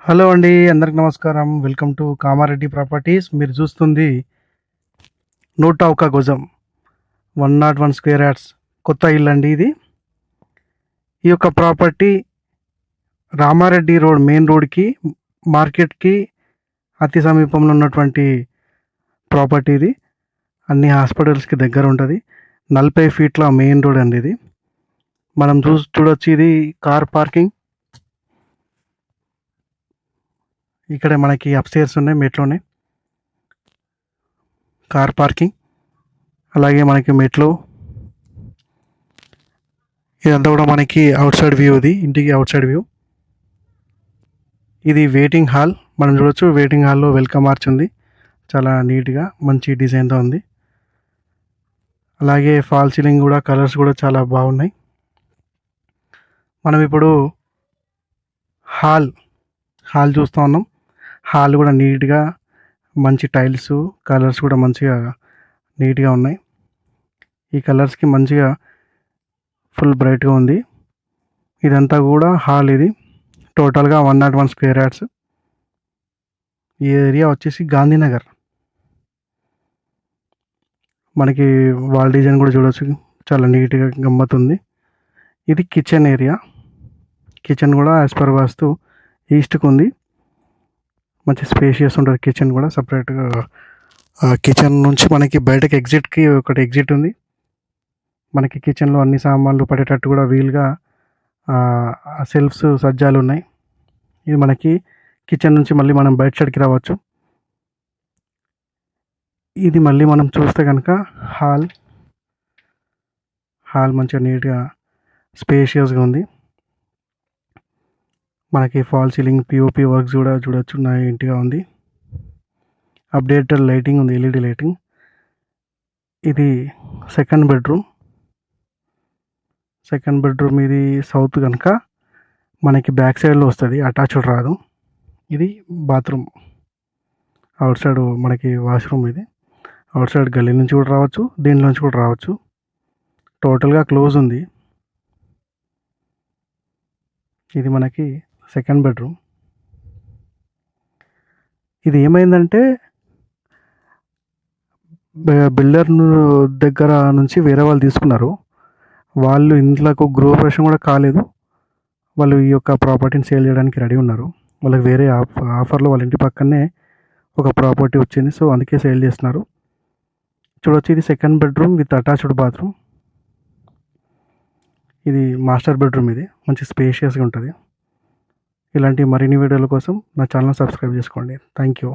Hello అండి, అందరికి నమస్కారం. Welcome to Kamareddy properties. మీరు చూస్తుంది 101 గజం 101 స్క్వేర్ యార్డ్స్ కొత్త ఇల్లు అండి ఇది. ఈ యొక్క ప్రాపర్టీ రామారెడ్డి రోడ్, మెయిన్ రోడ్కి, మార్కెట్కి అతి సమీపంలో ఉన్నటువంటి ప్రాపర్టీ ఇది. అన్ని హాస్పిటల్స్కి దగ్గర ఉంటుంది. 40 ఫీట్ల మెయిన్ రోడ్ అండి ఇది. మనం చూడొచ్చు, ఇది కార్ పార్కింగ్. ఇక్కడ మనకి అప్స్టైర్స్ ఉన్నాయి, మెట్లోనే కార్ పార్కింగ్, అలాగే మనకి మెట్లు. ఇదంతా కూడా మనకి అవుట్ సైడ్ వ్యూ, ఇది ఇంటికి అవుట్ సైడ్ వ్యూ. ఇది వెయిటింగ్ హాల్. మనం చూడొచ్చు, వెయిటింగ్ హాల్లో వెల్కమ్ ఆర్చ్ ఉంది, చాలా నీట్గా మంచి డిజైన్తో ఉంది. అలాగే ఫాల్ సీలింగ్ కూడా, కలర్స్ కూడా చాలా బాగున్నాయి. మనం ఇప్పుడు హాల్ చూస్తూ ఉన్నాం. హాల్ కూడా నీట్గా, మంచి టైల్స్, కలర్స్ కూడా మంచిగా నీట్గా ఉన్నాయి. ఈ కలర్స్కి మంచిగా ఫుల్ బ్రైట్గా ఉంది. ఇదంతా కూడా హాల్. ఇది టోటల్గా 101 స్క్వేర్ యార్డ్స్. ఈ ఏరియా వచ్చేసి గాంధీనగర్. మనకి వాల్ డిజైన్ కూడా చూడవచ్చు, చాలా నీట్గా గమ్మత్తుంది. ఇది కిచెన్ ఏరియా. కిచెన్ కూడా యాజ్ పర్ వాస్తు ఈస్ట్కి ఉంది. మంచి స్పేషియస్ ఉంటుంది కిచెన్ కూడా. సపరేట్గా కిచెన్ నుంచి మనకి బయటకి ఎగ్జిట్కి ఒకటి ఎగ్జిట్ ఉంది. మనకి కిచెన్లో అన్ని సామాన్లు పడేటట్టు కూడా వీలుగా సెల్ఫ్స్, సజ్జాలు ఉన్నాయి. ఇది మనకి కిచెన్ నుంచి మళ్ళీ మనం బయట సైడ్కి రావచ్చు. ఇది మళ్ళీ మనం చూస్తే కనుక హాల్ మంచిగా నీట్గా స్పేషియస్గా ఉంది. మనకి ఫాల్ సీలింగ్, పిఓపి వర్క్స్ కూడా చూడొచ్చు, నీట్గా ఉంది. అప్డేటెడ్ లైటింగ్ ఉంది, ఎల్ఈడి లైటింగ్. ఇది సెకండ్ బెడ్రూమ్. ఇది సౌత్ కనుక మనకి బ్యాక్ సైడ్లో వస్తుంది, అటాచ్డ్ రాదు. ఇది బాత్రూమ్. అవుట్ సైడ్ మనకి వాష్రూమ్. ఇది అవుట్ సైడ్ గల్లీ నుంచి కూడా రావచ్చు, దీనిలోంచి కూడా రావచ్చు. టోటల్గా క్లోజ్ ఉంది. ఇది మనకి సెకండ్ బెడ్రూమ్. ఇది ఏమైందంటే, బిల్డర్ దగ్గర నుంచి వేరే వాళ్ళు తీసుకున్నారు. వాళ్ళు ఇంట్లోకి గృహప్రవేశం కూడా కాలేదు. వాళ్ళు ఈ యొక్క ప్రాపర్టీని సేల్ చేయడానికి రెడీ ఉన్నారు. వాళ్ళకి వేరే ఆఫర్లో వాళ్ళ ఇంటి పక్కనే ఒక ప్రాపర్టీ వచ్చింది, సో అందుకే సేల్ చేస్తున్నారు. చూడొచ్చు, ఇది second bedroom with attached bathroom. ఇది మాస్టర్ బెడ్రూమ్. ఇది మంచి స్పేషియస్గా ఉంటుంది. ఇలాంటి మరిన్ని వీడియోల కోసం నా ఛానల్ సబ్స్క్రైబ్ చేసుకోండి. Thank you.